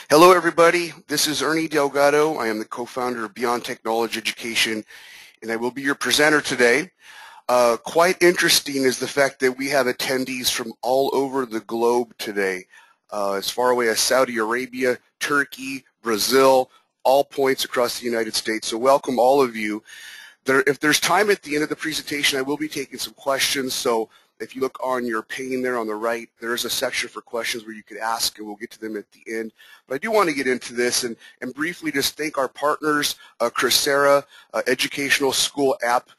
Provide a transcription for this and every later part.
Hello everybody, this is Ernie Delgado. I am the co-founder of Beyond Technology Education, and I will be your presenter today. Quite interesting is the fact that we have attendees from all over the globe today, as far away as Saudi Arabia, Turkey, Brazil, all points across the United States. So welcome all of you. If there's time at the end of the presentation, I will be taking some questions. So if you look on your pane there on the right, there is a section for questions where you could ask, and we'll get to them at the end. But I do want to get into this and briefly just thank our partners, Coursera, educational school app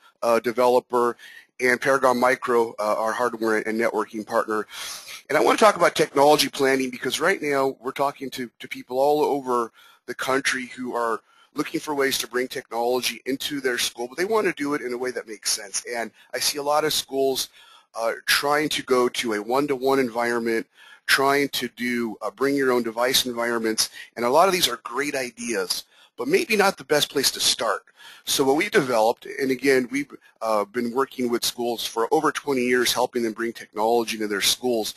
developer, and Paragon Micro, our hardware and networking partner. And I want to talk about technology planning because right now we're talking to people all over the country who are looking for ways to bring technology into their school, but they want to do it in a way that makes sense. And I see a lot of schools trying to go to a one-to-one environment, trying to do bring your own device environments, and a lot of these are great ideas, but maybe not the best place to start. So what we developed, and again, we've been working with schools for over 20 years, helping them bring technology into their schools,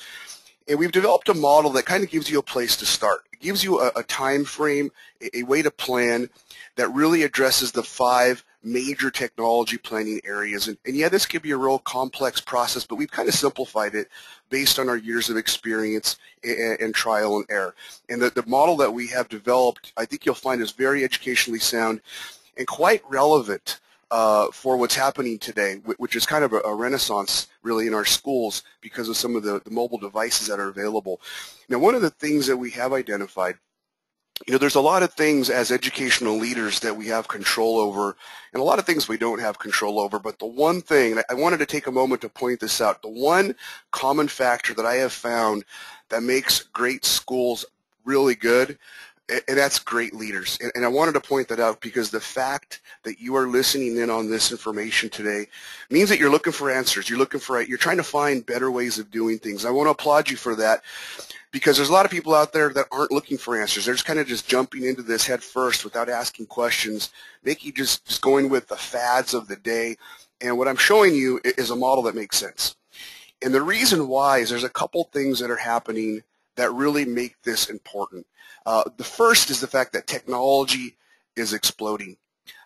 and we've developed a model that kind of gives you a place to start. It gives you a time frame, a way to plan that really addresses the 5 major technology planning areas. And yeah, this could be a real complex process, but we've kind of simplified it based on our years of experience and trial and error. And the model that we have developed, I think you'll find is very educationally sound and quite relevant for what's happening today, which is kind of a renaissance really in our schools because of some of the mobile devices that are available. Now, one of the things that we have identified, there's a lot of things as educational leaders that we have control over, and a lot of things we don't have control over, but the one thing, and I wanted to take a moment to point this out, the one common factor that I have found that makes great schools really good, and that's great leaders. And I wanted to point that out because the fact that you are listening in on this information today means that you're looking for answers. You're trying to find better ways of doing things. I want to applaud you for that, because there's a lot of people out there that aren't looking for answers. They're just kind of just jumping into this head first without asking questions, making just going with the fads of the day. And what I'm showing you is a model that makes sense. And the reason why is there's a couple things that are happening that really make this important. The first is the fact that technology is exploding.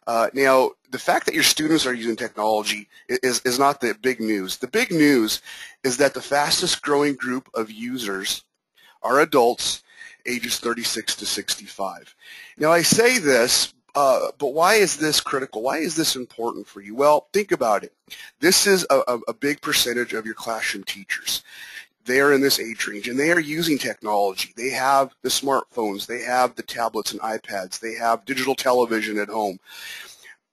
Now, the fact that your students are using technology is not the big news. The big news is that the fastest growing group of users are adults ages 36 to 65. Now, I say this, but why is this critical? Why is this important for you? Well, think about it. This is a big percentage of your classroom teachers. They are in this age range, and they are using technology. They have the smartphones. They have the tablets and iPads. They have digital television at home.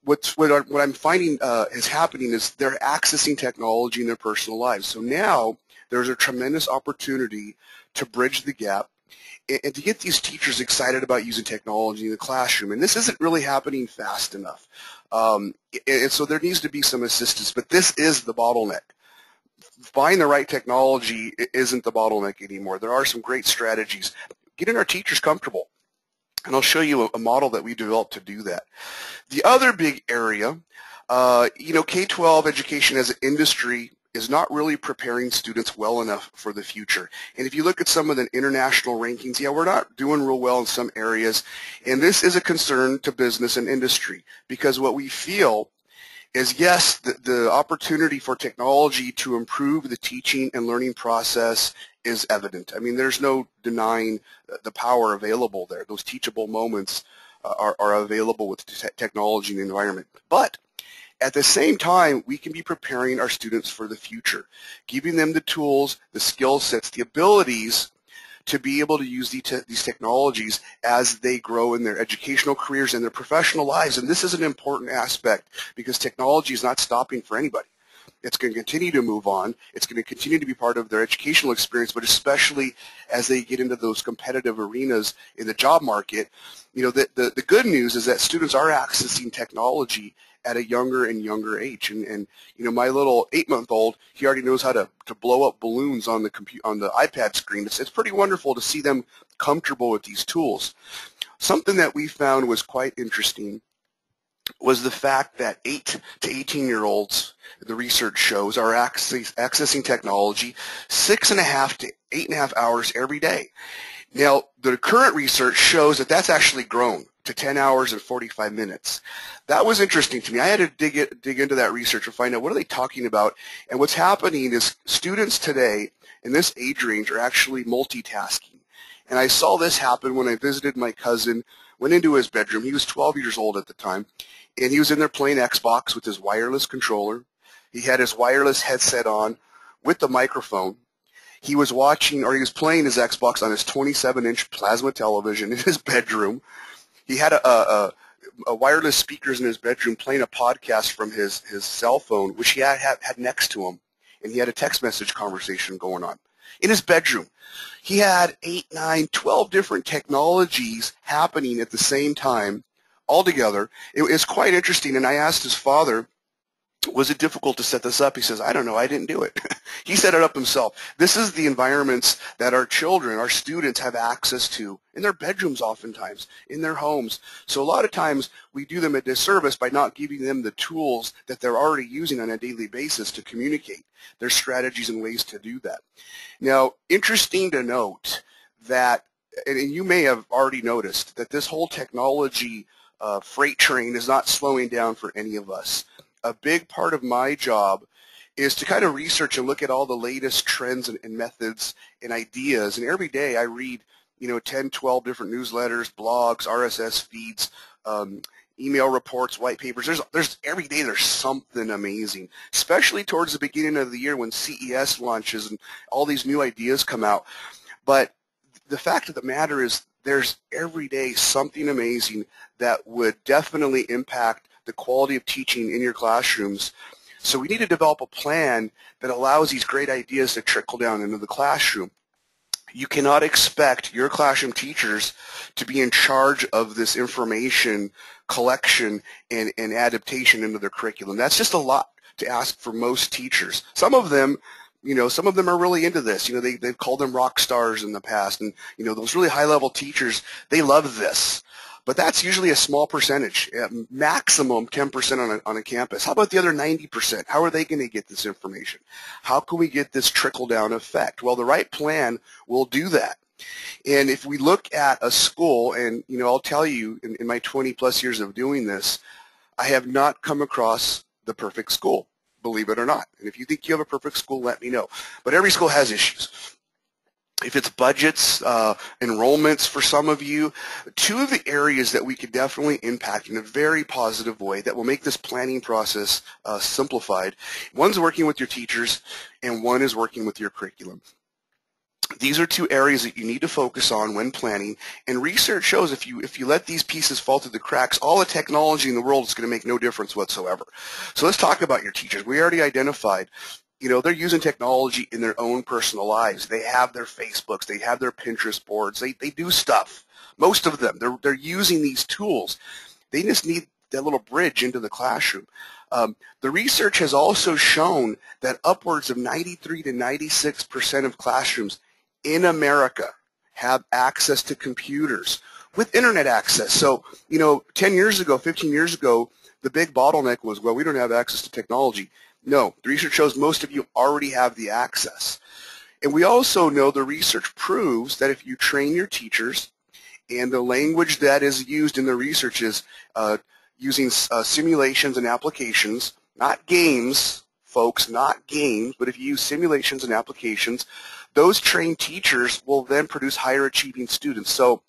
What I'm finding is happening is they're accessing technology in their personal lives. So now there's a tremendous opportunity to bridge the gap and to get these teachers excited about using technology in the classroom. And this isn't really happening fast enough. And so there needs to be some assistance, but this is the bottleneck. Buying the right technology isn't the bottleneck anymore. There are some great strategies. Getting our teachers comfortable. And I'll show you a model that we developed to do that. The other big area, K-12 education as an industry is not really preparing students well enough for the future. And if you look at some of the international rankings, yeah, we're not doing real well in some areas. And this is a concern to business and industry because what we feel is, yes, the opportunity for technology to improve the teaching and learning process is evident. I mean, there's no denying the power available there. Those teachable moments are available with technology in the environment. But at the same time, we can be preparing our students for the future, giving them the tools, the skill sets, the abilities to be able to use these technologies as they grow in their educational careers and their professional lives. And this is an important aspect because technology is not stopping for anybody. It's going to continue to move on. It's going to continue to be part of their educational experience, but especially as they get into those competitive arenas in the job market, the good news is that students are accessing technology at a younger and younger age. And my little 8-month-old, he already knows how to blow up balloons on the iPad screen. It's pretty wonderful to see them comfortable with these tools. Something that we found was quite interesting was the fact that 8 to 18-year-olds, the research shows, are accessing technology 6.5 to 8.5 hours every day. Now, the current research shows that that's actually grown to 10 hours and 45 minutes. That was interesting to me. I had to dig into that research and find out what are they talking about. And what's happening is students today in this age range are actually multitasking. And I saw this happen when I visited my cousin, went into his bedroom. He was 12 years old at the time, and he was in there playing Xbox with his wireless controller. He had his wireless headset on with the microphone. He was watching, or he was playing his Xbox on his 27-inch plasma television in his bedroom. He had a wireless speakers in his bedroom playing a podcast from his cell phone, which he had next to him, and he had a text message conversation going on in his bedroom. He had 8, 9, 12 different technologies happening at the same time all together. It was quite interesting, and I asked his father, was it difficult to set this up? He says, I don't know, I didn't do it. He set it up himself. This is the environments that our children, our students have access to in their bedrooms oftentimes, in their homes. So a lot of times we do them a disservice by not giving them the tools that they're already using on a daily basis to communicate. There's strategies and ways to do that. Now, interesting to note that, and you may have already noticed, that this whole technology freight train is not slowing down for any of us. A big part of my job is to kind of research and look at all the latest trends and methods and ideas. And every day I read, 10, 12 different newsletters, blogs, RSS feeds, email reports, white papers. There's every day there's something amazing, especially towards the beginning of the year when CES launches and all these new ideas come out. But the fact of the matter is there's every day something amazing that would definitely impact the quality of teaching in your classrooms. So we need to develop a plan that allows these great ideas to trickle down into the classroom. You cannot expect your classroom teachers to be in charge of this information collection and adaptation into their curriculum. That's just a lot to ask for most teachers. Some of them are really into this. They've called them rock stars in the past, and those really high-level teachers, they love this. But that's usually a small percentage, maximum 10% on a campus. How about the other 90%? How are they going to get this information? How can we get this trickle-down effect? Well, the right plan will do that. And if we look at a school, and I'll tell you, in my 20-plus years of doing this, I have not come across the perfect school, believe it or not. And if you think you have a perfect school, let me know. But every school has issues. If it's budgets, enrollments for some of you, two of the areas that we could definitely impact in a very positive way that will make this planning process simplified. One's working with your teachers, and one is working with your curriculum. These are two areas that you need to focus on when planning, and research shows if you let these pieces fall through the cracks, all the technology in the world is going to make no difference whatsoever. So let's talk about your teachers. We already identified they're using technology in their own personal lives. They have their Facebooks. They have their Pinterest boards. They do stuff. Most of them, they're using these tools. They just need that little bridge into the classroom. The research has also shown that upwards of 93 to 96% of classrooms in America have access to computers with internet access. So, 10 years ago, 15 years ago, the big bottleneck was, well, we don't have access to technology. No, the research shows most of you already have the access. And we also know the research proves that if you train your teachers, and the language that is used in the research is using simulations and applications, not games, folks, not games, but if you use simulations and applications, those trained teachers will then produce higher achieving students. So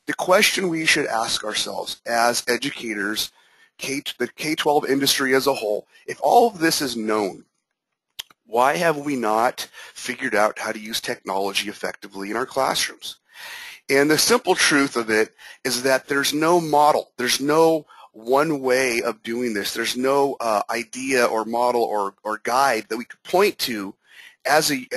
the question we should ask ourselves as educators, the K-12 industry as a whole, if all of this is known, why have we not figured out how to use technology effectively in our classrooms? And the simple truth of it is that there's no model. There's no one way of doing this. There's no idea or model or guide that we could point to as a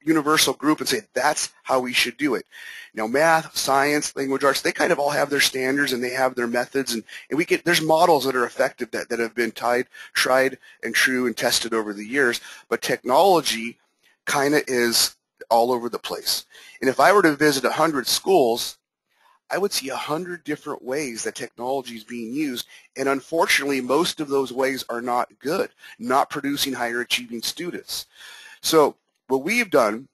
universal group and say that's how we should do it. Math, science, language arts, they kind of all have their standards and they have their methods, and there's models that are effective that have been tried and true and tested over the years, but technology kind of is all over the place. And if I were to visit 100 schools, I would see 100 different ways that technology is being used, and unfortunately most of those ways are not good, not producing higher achieving students. So what we've done,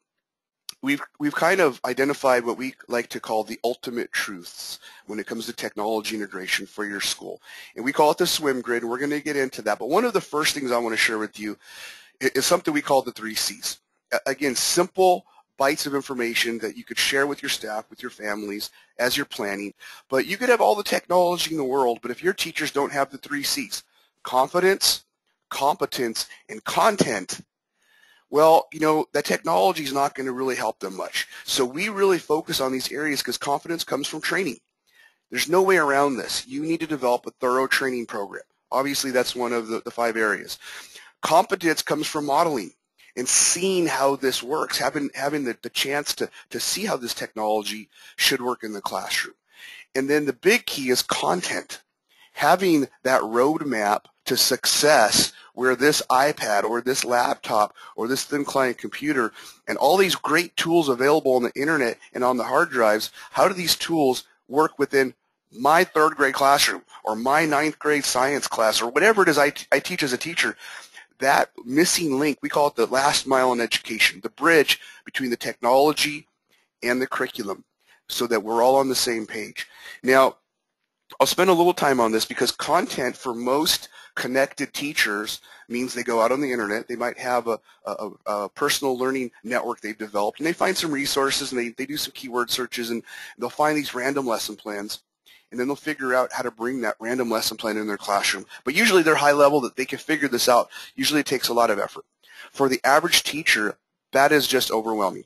we've kind of identified what we like to call the ultimate truths when it comes to technology integration for your school. And we call it the swim grid, and we're going to get into that. But one of the first things I want to share with you is something we call the 3 C's. Again, simple bites of information that you could share with your staff, with your families as you're planning. But you could have all the technology in the world, but if your teachers don't have the 3 C's, confidence, competence, and content, well, that technology is not going to really help them much. So we really focus on these areas because confidence comes from training. There's no way around this. You need to develop a thorough training program. Obviously, that's one of the 5 areas. Competence comes from modeling and seeing how this works, having the chance to see how this technology should work in the classroom. And then the big key is content, having that roadmap to success where this iPad or this laptop or this thin client computer and all these great tools available on the internet and on the hard drives, how do these tools work within my 3rd grade classroom or my 9th grade science class or whatever it is I teach as a teacher? That missing link, we call it the last mile in education, the bridge between the technology and the curriculum so that we're all on the same page. Now, I'll spend a little time on this because content for most connected teachers means they go out on the internet. They might have a personal learning network they've developed, and they find some resources, and they do some keyword searches, and they'll find these random lesson plans, and then they'll figure out how to bring that random lesson plan in their classroom. But usually they're high level that they can figure this out. Usually it takes a lot of effort. For the average teacher, that is just overwhelming.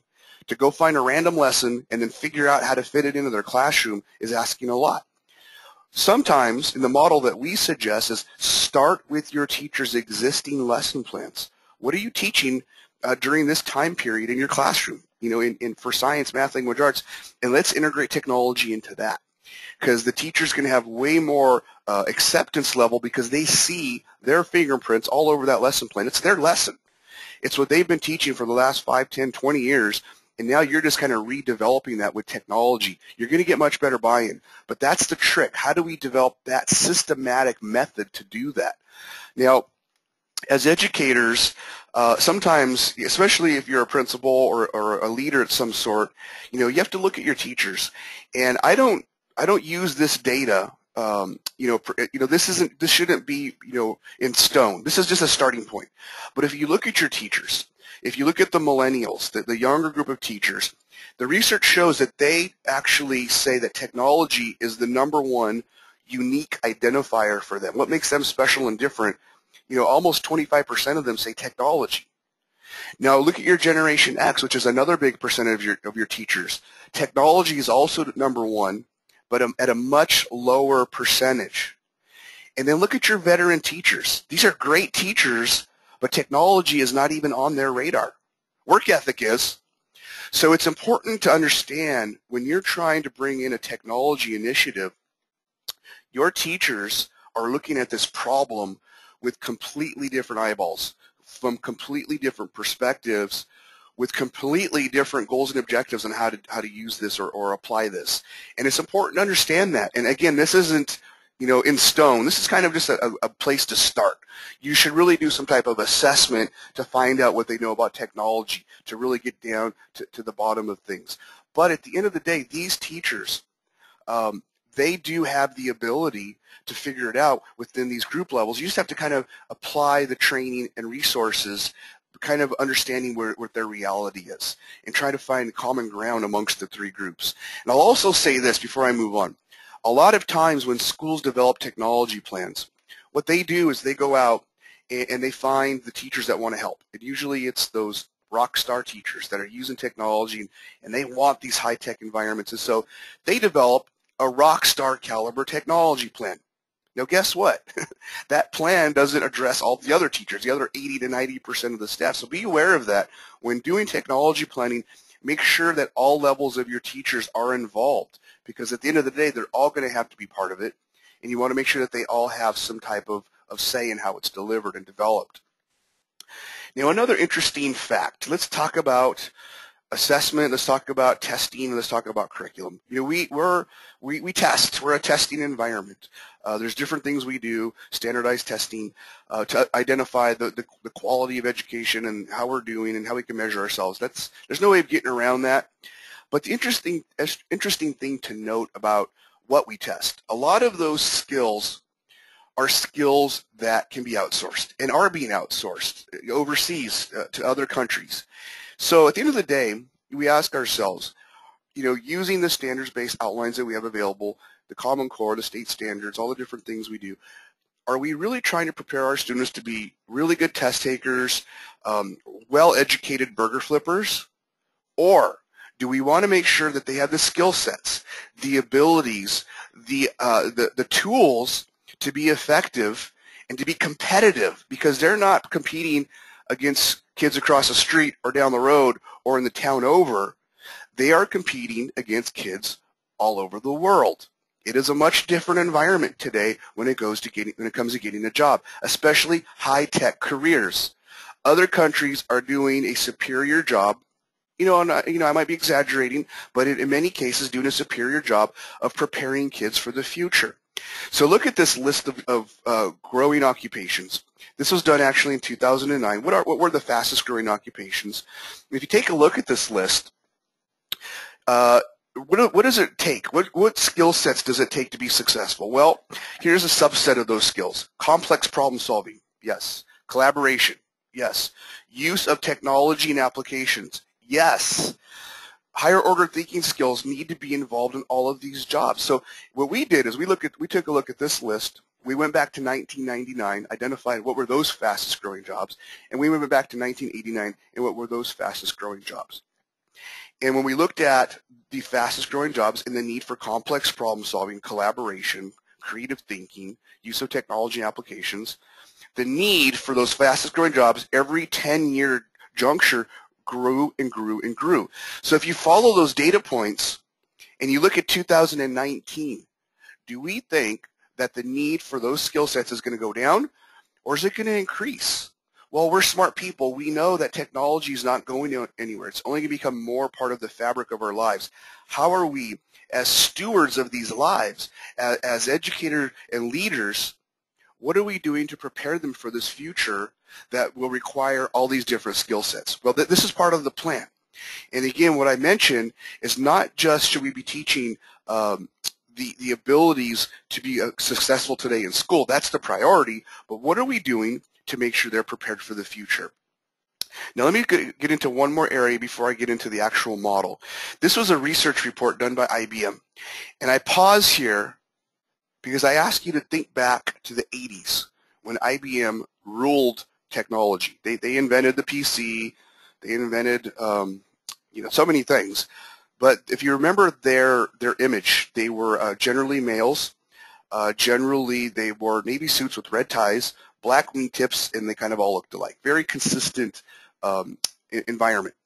To go find a random lesson and then figure out how to fit it into their classroom is asking a lot. Sometimes, in the model that we suggest, is start with your teacher's existing lesson plans. What are you teaching during this time period in your classroom, for science, math, language, arts, and let's integrate technology into that. Because the teacher's going to have way more acceptance level because they see their fingerprints all over that lesson plan. It's their lesson. It's what they've been teaching for the last 5, 10, 20 years, and now you're just kind of redeveloping that with technology. You're going to get much better buy-in, but that's the trick. How do we develop that systematic method to do that? Now, as educators, sometimes, especially if you're a principal or a leader of some sort, you have to look at your teachers. And I don't use this data. This shouldn't be, in stone. This is just a starting point. But if you look at your teachers, if you look at the millennials, the younger group of teachers, the research shows that they actually say that technology is the #1 unique identifier for them. What makes them special and different? Almost 25% of them say technology. Now look at your Generation X, which is another big percentage of your teachers. Technology is also #1, but at a much lower percentage. And then look at your veteran teachers. These are great teachers, but technology is not even on their radar. Work ethic is. So it's important to understand when you're trying to bring in a technology initiative, your teachers are looking at this problem with completely different eyeballs, from completely different perspectives, with completely different goals and objectives on how to use this or apply this. And it's important to understand that. And again, this isn't in stone. This is kind of just a place to start. You should really do some type of assessment to find out what they know about technology, to really get down to the bottom of things. But at the end of the day, these teachers, they do have the ability to figure it out within these group levels. You just have to kind of apply the training and resources, kind of understanding what their reality is, and try to find common ground amongst the 3 groups. And I'll also say this before I move on. A lot of times when schools develop technology plans, what they do is they go out and they find the teachers that want to help. And usually it's those rock star teachers that are using technology and they want these high-tech environments. And so they develop a rock star caliber technology plan. Now guess what? That plan doesn't address all the other teachers, the other 80 to 90% of the staff. So be aware of that. When doing technology planning, make sure that all levels of your teachers are involved, because at the end of the day, they're all going to have to be part of it, and you want to make sure that they all have some type of say in how it's delivered and developed. Now, another interesting fact. Let's talk about assessment, let's talk about testing, let's talk about curriculum. You know, we test. We're a testing environment. There's different things we do, standardized testing, to identify the quality of education and how we're doing and how we can measure ourselves. There's no way of getting around that. But the interesting thing to note about what we test, a lot of those skills are skills that can be outsourced and are being outsourced overseas to other countries. So at the end of the day, we ask ourselves, you know, using the standards-based outlines that we have available, the Common Core, the state standards, all the different things we do, are we really trying to prepare our students to be really good test takers, well-educated burger flippers, or do we want to make sure that they have the skill sets, the abilities, the tools to be effective and to be competitive, because they're not competing against kids across the street or down the road or in the town over. They are competing against kids all over the world. It is a much different environment today when it comes to getting a job, especially high-tech careers. Other countries are doing a superior job. You know, I might be exaggerating, but in many cases doing a superior job of preparing kids for the future. So look at this list of growing occupations. This was done actually in 2009. What were the fastest growing occupations? If you take a look at this list, what does it take? What skill sets does it take to be successful? Well, here's a subset of those skills. Complex problem solving, yes. Collaboration, yes. Use of technology and applications, yes. Higher order thinking skills need to be involved in all of these jobs. So what we did is we took a look at this list. We went back to 1999, identified what were those fastest growing jobs, and we went back to 1989 and what were those fastest growing jobs. And when we looked at the fastest growing jobs and the need for complex problem solving, collaboration, creative thinking, use of technology and applications, the need for those fastest growing jobs every 10-year juncture grew and grew and grew. So if you follow those data points and you look at 2019, do we think that the need for those skill sets is going to go down, or is it going to increase? Well, we're smart people. We know that technology is not going anywhere. It's only going to become more part of the fabric of our lives. How are we, as stewards of these lives, as educators and leaders, what are we doing to prepare them for this future that will require all these different skill sets? Well, this is part of the plan. And again, what I mentioned is not just should we be teaching the abilities to be successful today in school. That's the priority. But what are we doing to make sure they're prepared for the future? Now let me get into one more area before I get into the actual model. This was a research report done by IBM. And I pause here because I ask you to think back to the 80s when IBM ruled technology. They invented the PC. They invented so many things. But if you remember their image, they were generally males. Generally, they wore navy suits with red ties, black wingtips, and they kind of all looked alike. Very consistent environment.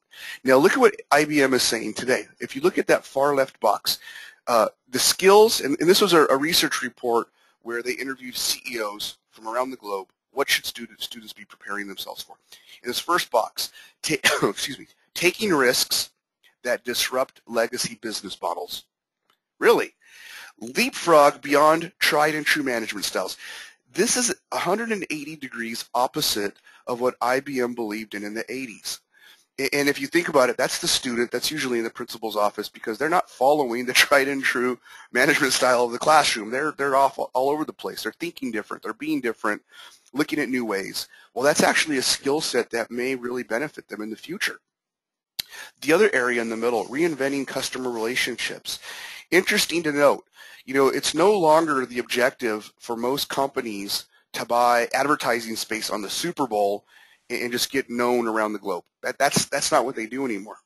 Now look at what IBM is saying today. If you look at that far left box, the skills, and this was a research report where they interviewed CEOs from around the globe. What should students be preparing themselves for? In this first box, taking risks that disrupt legacy business models. Really? Leapfrog beyond tried and true management styles. This is 180 degrees opposite of what IBM believed in the 80s. And if you think about it, that's the student that's usually in the principal's office because they're not following the tried and true management style of the classroom. They're off all over the place. They're thinking different. They're being different, looking at new ways. Well, that's actually a skill set that may really benefit them in the future. The other area in the middle, reinventing customer relationships. Interesting to note, it's no longer the objective for most companies to buy advertising space on the Super Bowl and just get known around the globe. That's not what they do anymore.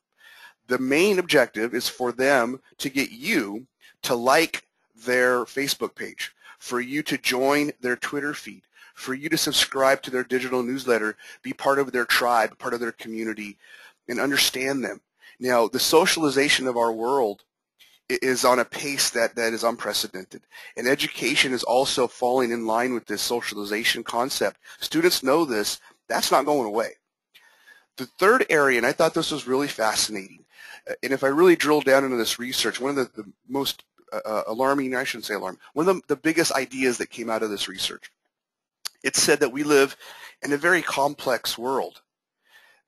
The main objective is for them to get you to like their Facebook page, for you to join their Twitter feed, for you to subscribe to their digital newsletter, be part of their tribe, part of their community, and understand them. Now, the socialization of our world is on a pace that is unprecedented. And education is also falling in line with this socialization concept. Students know this. That's not going away. The third area, and I thought this was really fascinating, and if I really drill down into this research, one of the most alarming, I shouldn't say alarming, one of the biggest ideas that came out of this research, it said that we live in a very complex world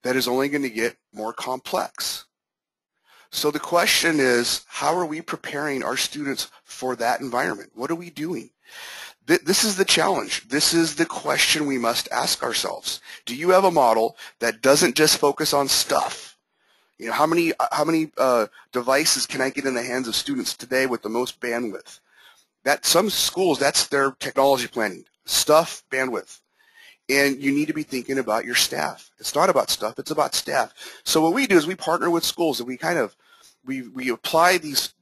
that is only going to get more complex. So the question is, how are we preparing our students for that environment? What are we doing? This is the challenge. This is the question we must ask ourselves. Do you have a model that doesn't just focus on stuff? You know, how many devices can I get in the hands of students today with the most bandwidth? That some schools, that's their technology planning. Stuff, bandwidth. And you need to be thinking about your staff. It's not about stuff, it's about staff. So what we do is we partner with schools and we apply these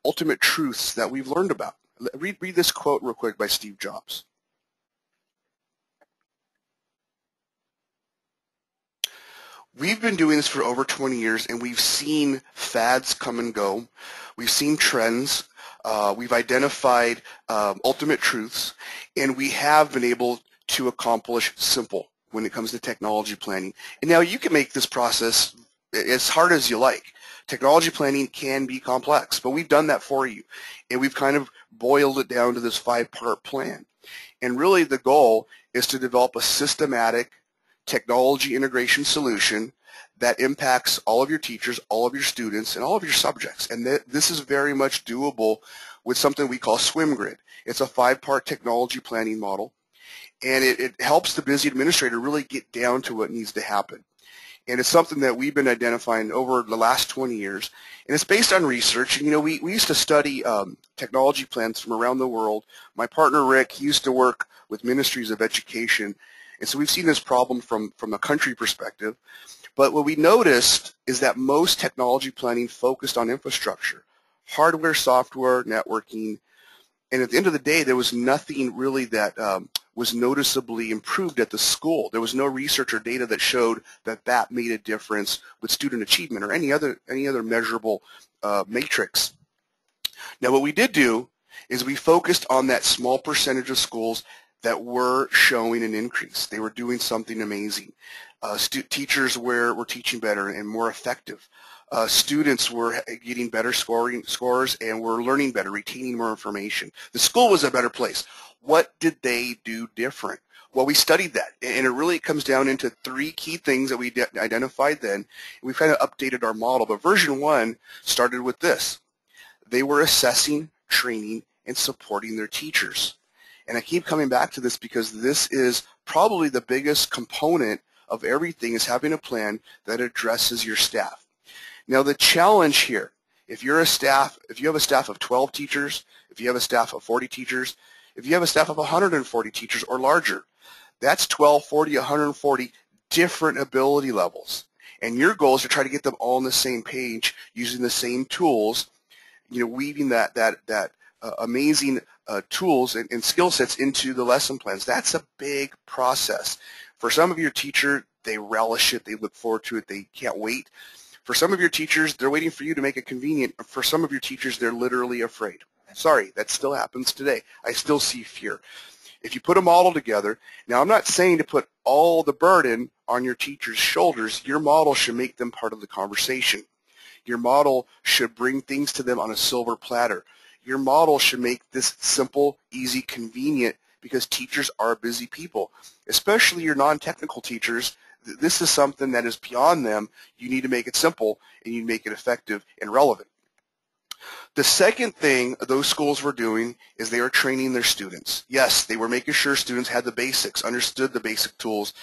ultimate truths that we've learned about. Read this quote real quick by Steve Jobs. We've been doing this for over 20 years and we've seen fads come and go. We've seen trends. We've identified ultimate truths, and we have been able to accomplish simple when it comes to technology planning. And now you can make this process as hard as you like. Technology planning can be complex, but we've done that for you. And we've kind of boiled it down to this 5-part plan. And really the goal is to develop a systematic technology integration solution that impacts all of your teachers, all of your students, and all of your subjects. And this is very much doable with something we call SwimGrid. It's a 5-part technology planning model. And it helps the busy administrator really get down to what needs to happen. And it's something that we've been identifying over the last 20 years. And it's based on research. And, you know, we used to study technology plans from around the world. My partner, Rick, he used to work with ministries of education. And so we've seen this problem from a country perspective. But what we noticed is that most technology planning focused on infrastructure, hardware, software, networking. And at the end of the day, there was nothing really that was noticeably improved at the school. There was no research or data that showed that that made a difference with student achievement or any other measurable matrix. Now, what we did do is we focused on that small percentage of schools that were showing an increase. They were doing something amazing. Teachers were teaching better and more effective. Students were getting better scores and were learning better, retaining more information. The school was a better place. What did they do different? Well, we studied that, and it really comes down into 3 key things that we identified then. We've kind of updated our model, but version 1 started with this. They were assessing, training, and supporting their teachers. And I keep coming back to this because this is probably the biggest component of everything, is having a plan that addresses your staff. Now the challenge here, if you have a staff of 12 teachers, if you have a staff of 40 teachers, if you have a staff of 140 teachers or larger, that's 12, 40, 140 different ability levels. And your goal is to try to get them all on the same page using the same tools, you know, weaving that amazing tools and skill sets into the lesson plans. That's a big process. For some of your teachers, they relish it, they look forward to it, they can't wait. For some of your teachers, they're waiting for you to make it convenient. For some of your teachers, they're literally afraid. Sorry, that still happens today. I still see fear. If you put a model together, now I'm not saying to put all the burden on your teacher's shoulders. Your model should make them part of the conversation. Your model should bring things to them on a silver platter. Your model should make this simple, easy, convenient, because teachers are busy people, especially your non-technical teachers. This is something that is beyond them. You need to make it simple, and you make it effective and relevant. The second thing those schools were doing is they were training their students. Yes, they were making sure students had the basics, understood the basic tools,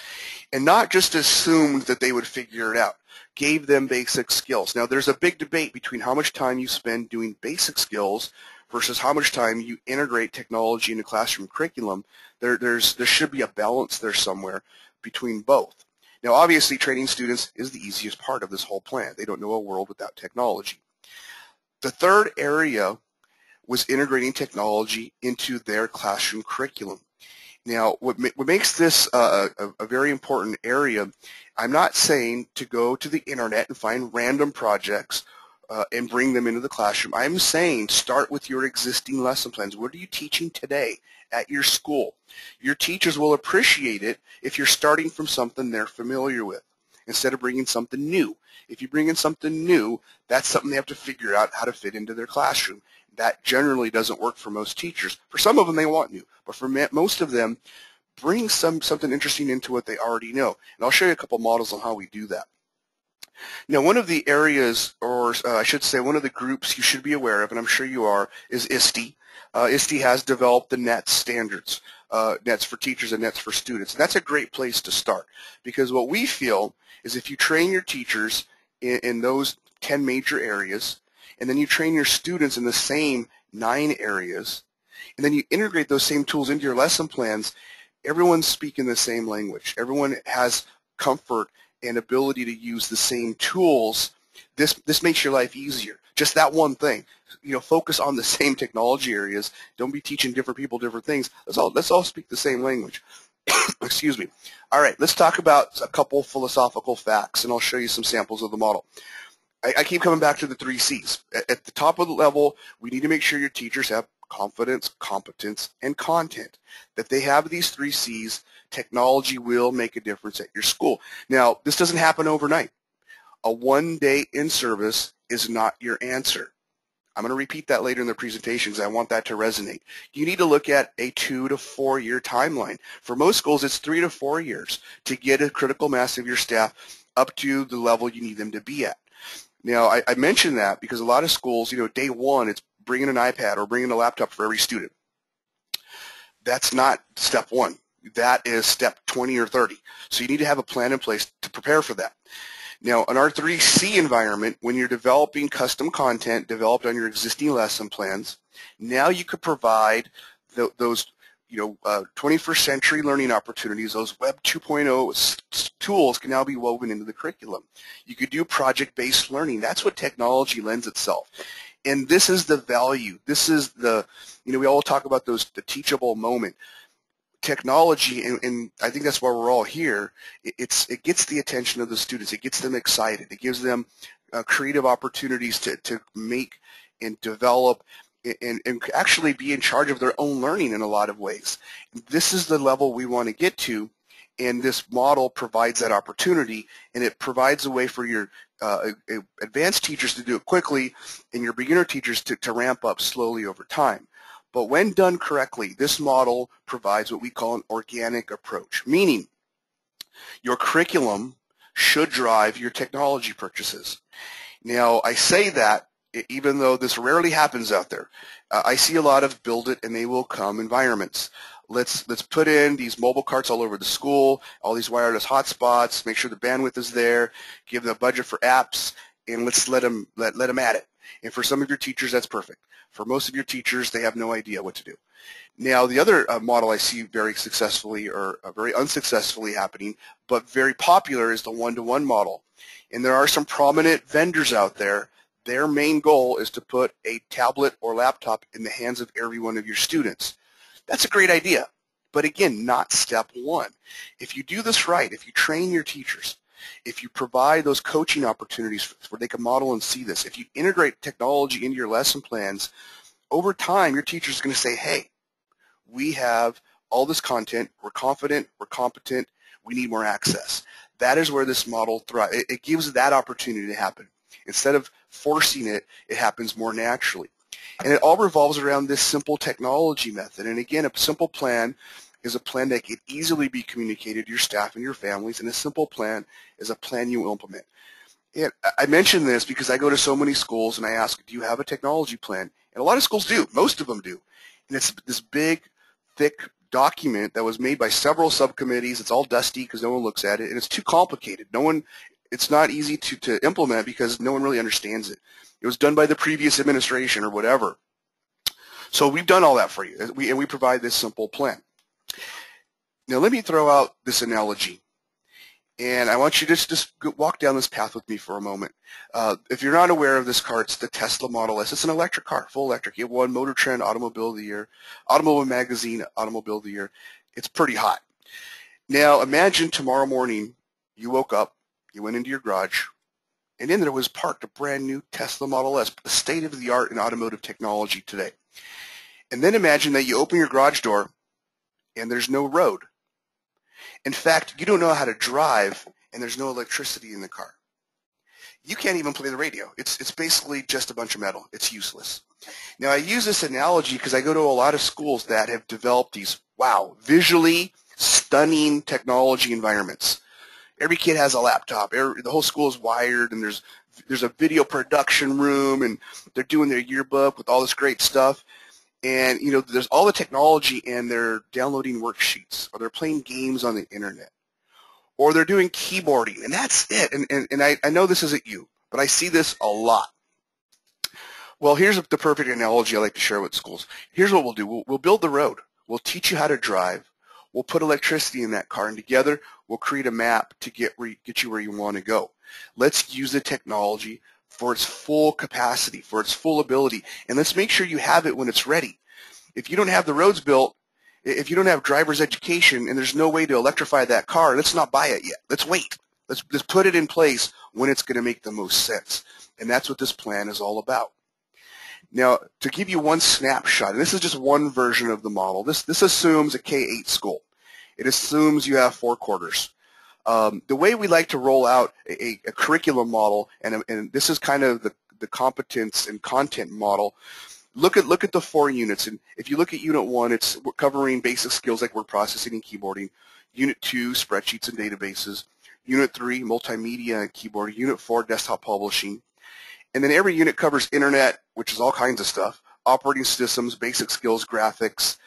and not just assumed that they would figure it out. Gave them basic skills. Now, there's a big debate between how much time you spend doing basic skills versus how much time you integrate technology into classroom curriculum. There should be a balance there somewhere between both. Now, obviously, training students is the easiest part of this whole plan. They don't know a world without technology. The third area was integrating technology into their classroom curriculum. Now, what makes this a very important area, I'm not saying to go to the internet and find random projects and bring them into the classroom. I'm saying start with your existing lesson plans. What are you teaching today at your school? Your teachers will appreciate it if you're starting from something they're familiar with. instead of bringing something new. If you bring in something new, that's something they have to figure out how to fit into their classroom. That generally doesn't work for most teachers. For some of them, they want new, but for most of them, bring something interesting into what they already know. And I'll show you a couple models on how we do that. Now, one of the areas, or I should say one of the groups you should be aware of, and I'm sure you are, is ISTE. ISTE has developed the NETS standards, NETS for teachers and NETS for students. And that's a great place to start, because what we feel is if you train your teachers in those 10 major areas, and then you train your students in the same 9 areas, and then you integrate those same tools into your lesson plans, everyone's speaking the same language. Everyone has comfort and ability to use the same tools. This makes your life easier. Just that one thing. Focus on the same technology areas. Don't be teaching different people different things. Let's all speak the same language. Excuse me. All right, let's talk about a couple philosophical facts, and I'll show you some samples of the model. I keep coming back to the 3 C's. At the top of the level, we need to make sure your teachers have confidence, competence, and content. That they have these 3 C's, technology will make a difference at your school. Now, this doesn't happen overnight. A one-day in-service is not your answer. I'm going to repeat that later in the presentation because I want that to resonate. You need to look at a 2 to 4 year timeline. For most schools, it's 3 to 4 years to get a critical mass of your staff up to the level you need them to be at. Now, I mention that because a lot of schools, day one, it's bringing an iPad or bringing a laptop for every student. That's not step 1. That is step 20 or 30. So you need to have a plan in place to prepare for that. Now, in our 3C environment, when you're developing custom content developed on your existing lesson plans, now you could provide those 21st century learning opportunities, those Web 2.0 tools can now be woven into the curriculum. You could do project-based learning. That's what technology lends itself. And this is the value. This is the, we all talk about the teachable moment. Technology, and I think that's why we're all here, it gets the attention of the students. It gets them excited. It gives them creative opportunities to make and develop and actually be in charge of their own learning in a lot of ways. This is the level we want to get to, and this model provides that opportunity, and it provides a way for your advanced teachers to do it quickly and your beginner teachers to ramp up slowly over time. But when done correctly, this model provides what we call an organic approach, meaning your curriculum should drive your technology purchases. Now, I say that even though this rarely happens out there. I see a lot of build it and they will come environments. Let's put in these mobile carts all over the school, all these wireless hotspots, make sure the bandwidth is there, give them a budget for apps, and let's let them at it. And for some of your teachers, that's perfect. For most of your teachers, they have no idea what to do. Now, the other model I see very successfully or very unsuccessfully happening, but very popular, is the one-to-one model. And there are some prominent vendors out there. Their main goal is to put a tablet or laptop in the hands of every one of your students. That's a great idea, but again, not step 1. If you do this right, if you train your teachers, if you provide those coaching opportunities where they can model and see this, if you integrate technology into your lesson plans, over time your teacher is going to say, hey, we have all this content, we're confident, we're competent, we need more access. That is where this model thrives. It gives that opportunity to happen. Instead of forcing it, it happens more naturally. And it all revolves around this simple technology method. And again, a simple plan is a plan that can easily be communicated to your staff and your families, and a simple plan is a plan you implement. And I mention this because I go to so many schools and I ask, do you have a technology plan? And a lot of schools do. Most of them do. And it's this big, thick document that was made by several subcommittees. It's all dusty because no one looks at it, and it's too complicated. It's not easy to implement because no one really understands it. It was done by the previous administration or whatever. So we've done all that for you, and we provide this simple plan. Now let me throw out this analogy, and I want you to just walk down this path with me for a moment. If you're not aware of this car, it's the Tesla Model S. It's an electric car, full electric. It won Motor Trend Automobile of the Year, Automobile Magazine Automobile of the Year. It's pretty hot. Now imagine tomorrow morning you woke up, you went into your garage, and in there was parked a brand new Tesla Model S, the state of the art in automotive technology today. And then imagine that you open your garage door and there's no road. In fact, you don't know how to drive, and there's no electricity in the car. You can't even play the radio. It's basically just a bunch of metal. It's useless. Now, I use this analogy because I go to a lot of schools that have developed these, wow, visually stunning technology environments. Every kid has a laptop. The whole school is wired, and there's a video production room, and they're doing their yearbook with all this great stuff. And, you know, there's all the technology, and they're downloading worksheets, or they're playing games on the internet, or they're doing keyboarding, and that's it. And I know this isn't you, but I see this a lot. Well, here's the perfect analogy I like to share with schools. Here's what we'll do. We'll build the road. We'll teach you how to drive. We'll put electricity in that car, and together we'll create a map to get you where you want to go. Let's use the technology for its full capacity, for its full ability, and let's make sure you have it when it's ready. If you don't have the roads built, if you don't have driver's education, and there's no way to electrify that car, let's not buy it yet. Let's wait. Let's put it in place when it's going to make the most sense. And that's what this plan is all about. Now, to give you one snapshot, and this is just one version of the model, this assumes a K-8 school. It assumes you have 4 quarters. The way we like to roll out a curriculum model, and this is kind of the competence and content model, look at the 4 units. And if you look at Unit 1, it's covering basic skills like word processing and keyboarding. Unit 2, spreadsheets and databases. Unit 3, multimedia and keyboarding. Unit 4, desktop publishing. And then every unit covers internet, which is all kinds of stuff, operating systems, basic skills, graphics.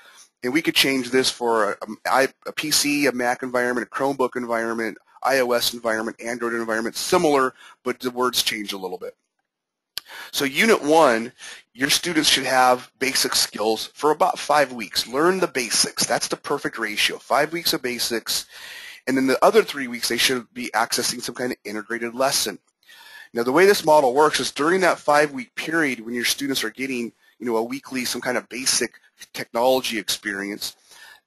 And we could change this for a PC, a Mac environment, a Chromebook environment, iOS environment, Android environment, similar, but the words change a little bit. So Unit 1, your students should have basic skills for about 5 weeks. Learn the basics. That's the perfect ratio, 5 weeks of basics. And then the other 3 weeks, they should be accessing some kind of integrated lesson. Now, the way this model works is during that 5-week period when your students are getting, you know, a weekly, some kind of basic technology experience,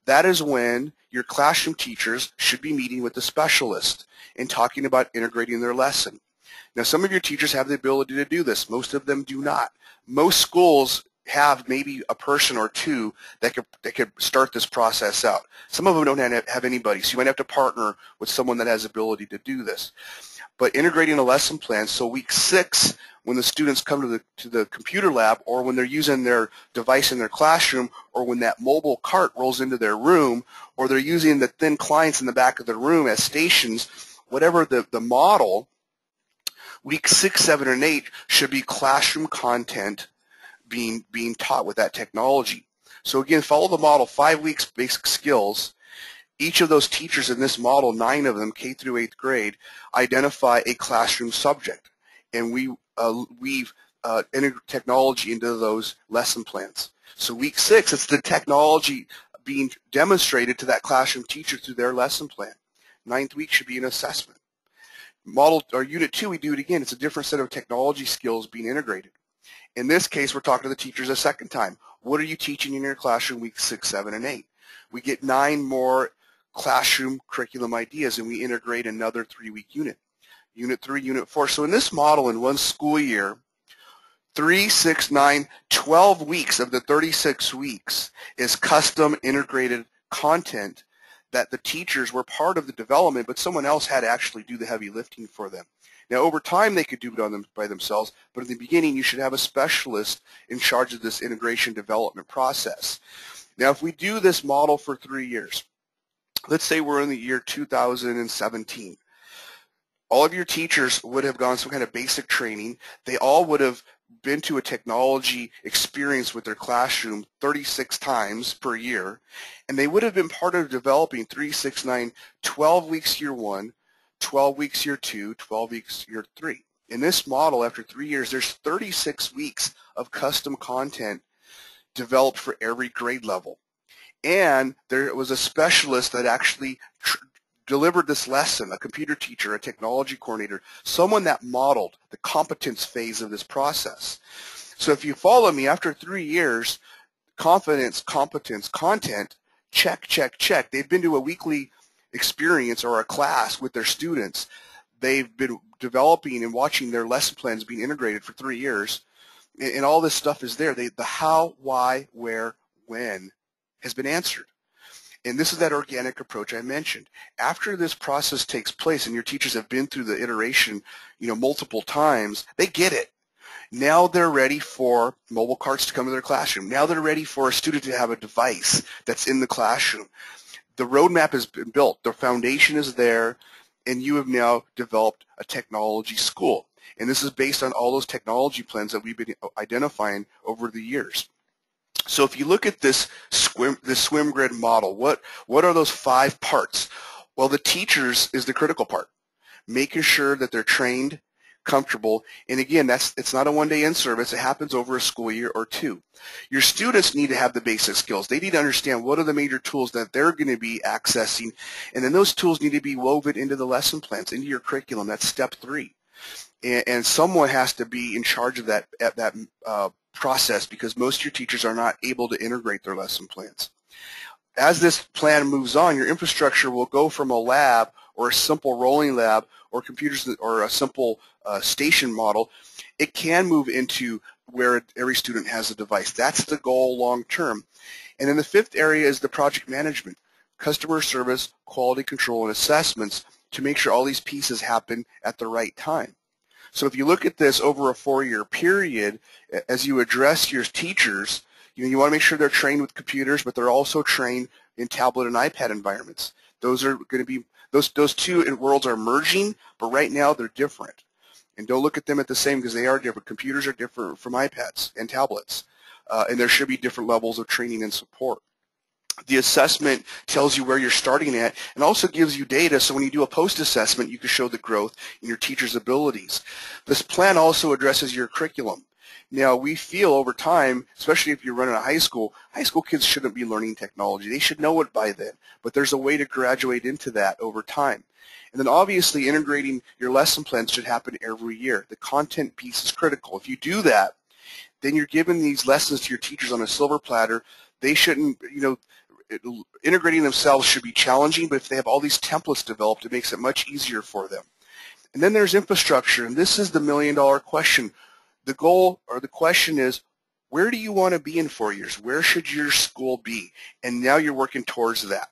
that is when your classroom teachers should be meeting with the specialist and talking about integrating their lesson. Now, some of your teachers have the ability to do this. Most of them do not. Most schools have maybe a person or two that could start this process out. Some of them don't have anybody, so you might have to partner with someone that has the ability to do this. But integrating a lesson plan, so week 6, when the students come to the computer lab, or when they're using their device in their classroom, or when that mobile cart rolls into their room, or they're using the thin clients in the back of the room as stations, whatever the model, week 6, 7, and 8 should be classroom content being taught with that technology. So again, follow the model, 5 weeks basic skills. Each of those teachers in this model, 9 of them, K through 8th grade, identify a classroom subject, and we weave technology into those lesson plans. So week 6, it's the technology being demonstrated to that classroom teacher through their lesson plan. 9th week should be an assessment. Unit 2, we do it again. It's a different set of technology skills being integrated. In this case, we're talking to the teachers a second time. What are you teaching in your classroom week 6, 7, and 8? We get 9 more classroom curriculum ideas, and we integrate another 3-week unit. Unit 3, Unit 4. So in this model, in one school year, 3, 6, 9, 12 weeks of the 36 weeks is custom integrated content that the teachers were part of the development, but someone else had to actually do the heavy lifting for them. Now, over time, they could do it by themselves, but in the beginning, you should have a specialist in charge of this integration development process. Now, if we do this model for 3 years, let's say we're in the year 2017. All of your teachers would have gone some kind of basic training. They all would have been to a technology experience with their classroom 36 times per year, and they would have been part of developing 3, 6, 9, 12 weeks year 1, 12 weeks year 2, 12 weeks year 3. In this model, after 3 years, there's 36 weeks of custom content developed for every grade level. And there was a specialist that actually delivered this lesson, a computer teacher, a technology coordinator, someone that modeled the competence phase of this process. So if you follow me, after 3 years, confidence, competence, content, check, check, check. They've been to a weekly experience or a class with their students. They've been developing and watching their lesson plans being integrated for 3 years, and all this stuff is there. The how, why, where, when has been answered. And this is that organic approach I mentioned. After this process takes place and your teachers have been through the iteration, multiple times, they get it. Now they're ready for mobile carts to come to their classroom. Now they're ready for a student to have a device that's in the classroom. The roadmap has been built. The foundation is there, and you have now developed a technology school. And this is based on all those technology plans that we've been identifying over the years. So if you look at this swim grid model, what are those 5 parts? Well, the teachers is the critical part, making sure that they're trained, comfortable, and again, it's not a one-day in-service. It happens over a school year or 2. Your students need to have the basic skills. They need to understand what are the major tools that they're going to be accessing, and then those tools need to be woven into the lesson plans, into your curriculum. That's step 3. And someone has to be in charge of that process, because most of your teachers are not able to integrate their lesson plans. As this plan moves on, your infrastructure will go from a lab or a simple rolling lab or computers or a simple station model. It can move into where every student has a device. That's the goal long term. And then the 5th area is the project management, customer service, quality control, and assessments to make sure all these pieces happen at the right time. So if you look at this over a 4-year period, as you address your teachers, you want to make sure they're trained with computers, but they're also trained in tablet and iPad environments. Those are going to be, those 2 worlds are merging, but right now they're different. And don't look at them at the same, because they are different. Computers are different from iPads and tablets, and there should be different levels of training and support. The assessment tells you where you're starting at and also gives you data, so when you do a post-assessment, you can show the growth in your teachers' abilities. This plan also addresses your curriculum. Now, we feel over time, especially if you're running a high school kids shouldn't be learning technology. They should know it by then, but there's a way to graduate into that over time. And then obviously integrating your lesson plans should happen every year. The content piece is critical. If you do that, then you're giving these lessons to your teachers on a silver platter. They shouldn't, integrating themselves should be challenging, but if they have all these templates developed, it makes it much easier for them. And then there's infrastructure, and this is the million-dollar question. The goal or the question is, where do you want to be in 4 years? Where should your school be? And now you're working towards that.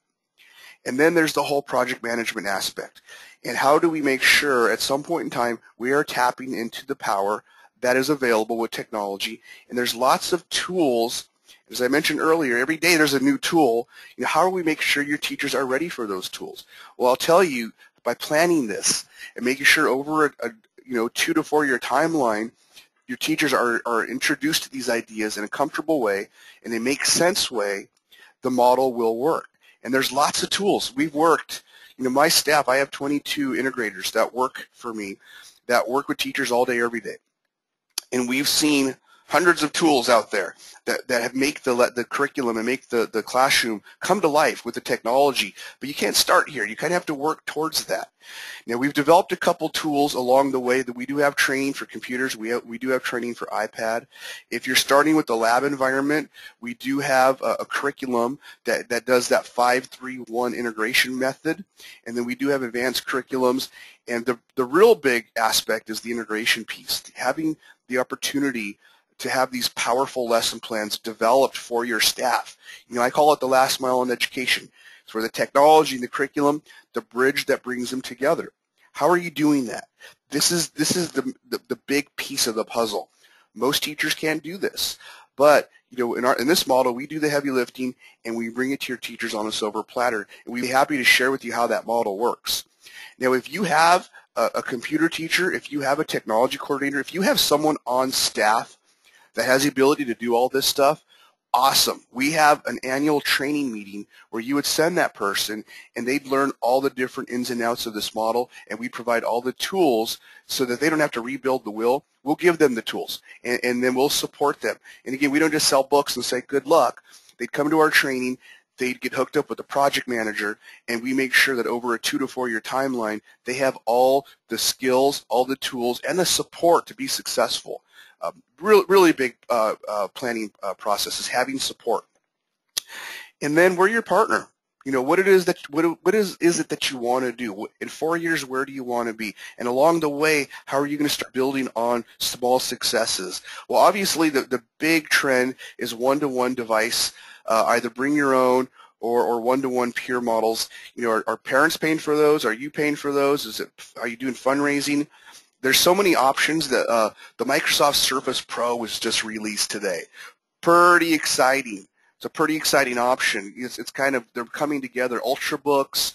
And then there's the whole project management aspect. And how do we make sure at some point in time we are tapping into the power that is available with technology? And there's lots of tools. As I mentioned earlier, every day there's a new tool. How do we make sure your teachers are ready for those tools? Well, I'll tell you, by planning this and making sure over a 2 to 4 year timeline, your teachers are introduced to these ideas in a comfortable way and a make sense way, the model will work. And there's lots of tools. We've worked, my staff, I have 22 integrators that work for me, that work with teachers all day, every day. And we've seen hundreds of tools out there that make the curriculum and make the classroom come to life with the technology. But you can't start here. You kind of have to work towards that. Now, we've developed a couple tools along the way that we do have training for computers. We do have training for iPad. If you're starting with the lab environment, we do have a curriculum that does that 5-3-1 integration method. And then we do have advanced curriculums. And the real big aspect is the integration piece, having the opportunity to have these powerful lesson plans developed for your staff. I call it the last mile in education. It's where the technology and the curriculum, the bridge that brings them together. How are you doing that? This is the big piece of the puzzle. Most teachers can't do this, but in this model, we do the heavy lifting and we bring it to your teachers on a silver platter, and we'd be happy to share with you how that model works. Now, if you have a computer teacher, if you have a technology coordinator, if you have someone on staff that has the ability to do all this stuff, awesome. We have an annual training meeting where you would send that person and they'd learn all the different ins and outs of this model, and we provide all the tools so that they don't have to rebuild the wheel. We'll give them the tools, and then we'll support them. And again, we don't just sell books and say good luck. They'd come to our training, they'd get hooked up with a project manager, and we make sure that over a 2 to 4 year timeline, they have all the skills, all the tools, and the support to be successful. Really big planning process is having support. And then we're your partner. What is it that you want to do? In 4 years, where do you want to be? And along the way, how are you going to start building on small successes? Well, obviously, the big trend is one-to-one device, either bring your own or one-to-one peer models. You know, are parents paying for those? Are you paying for those? Are you doing fundraising? There's so many options that the Microsoft Surface Pro was just released today. Pretty exciting. It's a pretty exciting option. It's kind of, they're coming together. Ultrabooks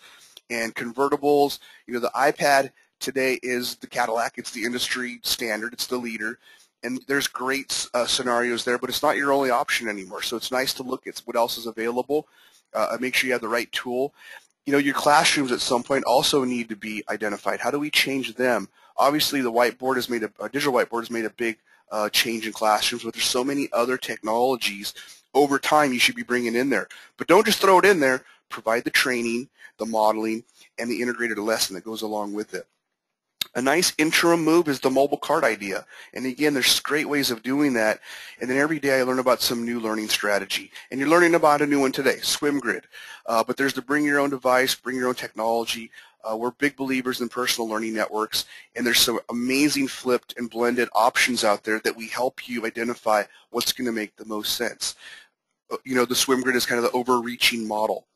and convertibles. You know, the iPad today is the Cadillac. It's the industry standard. It's the leader. And there's great scenarios there, but it's not your only option anymore. So it's nice to look at what else is available. Make sure you have the right tool. You know, your classrooms at some point also need to be identified. How do we change them? Obviously, the whiteboard has made a digital whiteboard has made a big change in classrooms, but there's so many other technologies over time you should be bringing in there. But don't just throw it in there. Provide the training, the modeling, and the integrated lesson that goes along with it. A nice interim move is the mobile cart idea. And again, there's great ways of doing that. And then every day I learn about some new learning strategy. And you're learning about a new one today, SwimGrid. But there's the bring your own device, bring your own technology. We're big believers in personal learning networks. And there's some amazing flipped and blended options out there that we help you identify what's going to make the most sense. You know, the SwimGrid is kind of the overreaching model.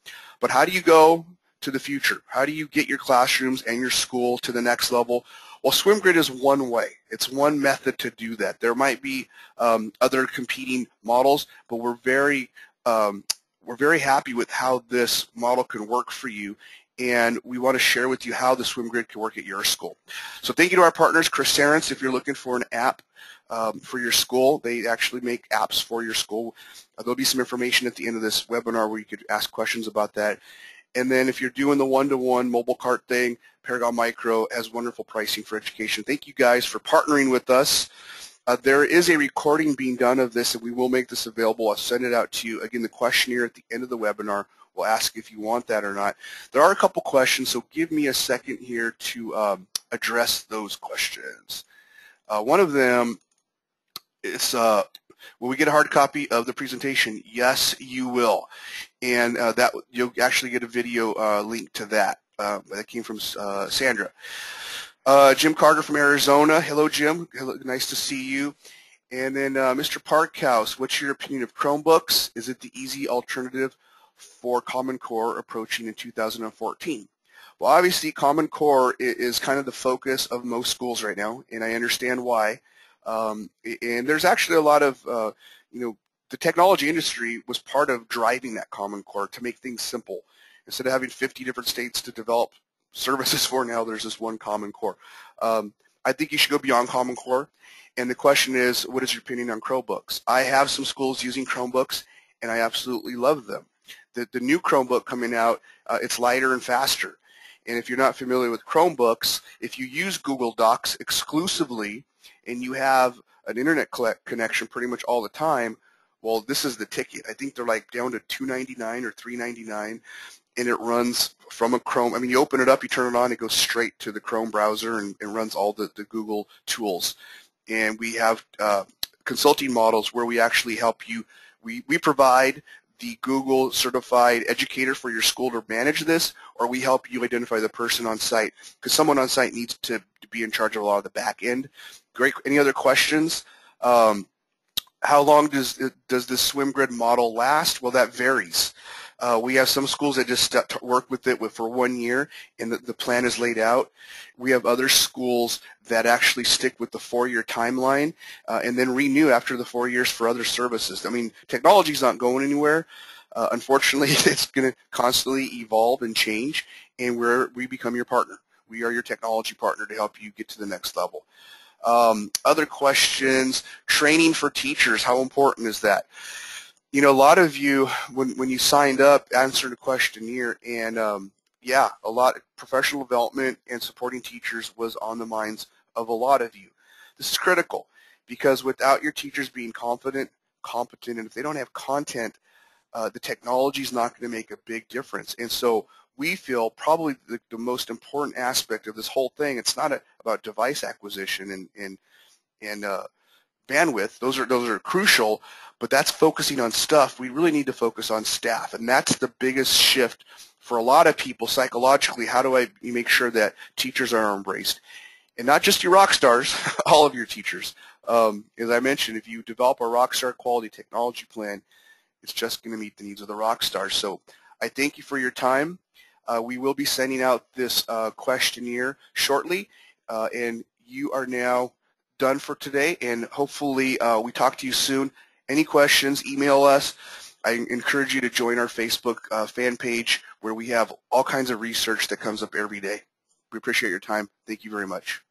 But how do you go to the future? How do you get your classrooms and your school to the next level? Well, SwimGrid is one way. It's one method to do that. There might be other competing models, but we're very happy with how this model can work for you, and we want to share with you how the SwimGrid can work at your school. So thank you to our partners, Chrysalis. If you're looking for an app for your school, they actually make apps for your school. There'll be some information at the end of this webinar where you could ask questions about that. And then if you're doing the one-to-one mobile cart thing, Paragon Micro has wonderful pricing for education. Thank you guys for partnering with us. There is a recording being done of this, and we will make this available. I'll send it out to you. Again, the questionnaire at the end of the webinar will ask if you want that or not. There are a couple questions, so give me a second here to address those questions. One of them is, will we get a hard copy of the presentation? Yes, you will. And that you'll actually get a video link to that. That came from Sandra. Jim Carter from Arizona. Hello, Jim. Hello, nice to see you. And then Mr. Parkhouse, what's your opinion of Chromebooks? Is it the easy alternative for Common Core approaching in 2014? Well, obviously, Common Core is kind of the focus of most schools right now, and I understand why. And there's actually a lot of, you know, the technology industry was part of driving that Common Core to make things simple. Instead of having 50 different states to develop services for, now there's this one Common Core. I think you should go beyond Common Core. And the question is, what is your opinion on Chromebooks? I have some schools using Chromebooks, and I absolutely love them. The new Chromebook coming out, it's lighter and faster. And if you're not familiar with Chromebooks, if you use Google Docs exclusively and you have an internet connection pretty much all the time, well, this is the ticket. I think they're like down to $2.99 or $3.99, and it runs from a Chrome. I mean, you open it up, you turn it on, it goes straight to the Chrome browser and runs all the Google tools. And we have consulting models where we actually help you. We provide the Google certified educator for your school to manage this, or we help you identify the person on site, because someone on site needs to be in charge of a lot of the back end. Great. Any other questions? How long does this SwimGrid model last? Well, that varies. We have some schools that just work with it for 1 year, and the plan is laid out. We have other schools that actually stick with the 4-year timeline and then renew after the 4 years for other services. I mean, technology's not going anywhere. Unfortunately, it's going to constantly evolve and change, and we become your partner. We are your technology partner to help you get to the next level. Other questions, training for teachers, how important is that? You know, a lot of you, when you signed up, answered a questionnaire, and yeah, a lot of professional development and supporting teachers was on the minds of a lot of you. This is critical, because without your teachers being confident, competent, and if they don't have content, the technology is not going to make a big difference. And so we feel probably the most important aspect of this whole thing, it's not about device acquisition and bandwidth. Those are crucial, but that's focusing on stuff. We really need to focus on staff, and that's the biggest shift for a lot of people psychologically. How do I make sure that teachers are embraced? And not just your rock stars, all of your teachers. As I mentioned, if you develop a rock star quality technology plan, it's just going to meet the needs of the rock stars. So I thank you for your time. We will be sending out this questionnaire shortly, and you are now done for today, and hopefully we talk to you soon. Any questions, email us. I encourage you to join our Facebook fan page where we have all kinds of research that comes up every day. We appreciate your time. Thank you very much.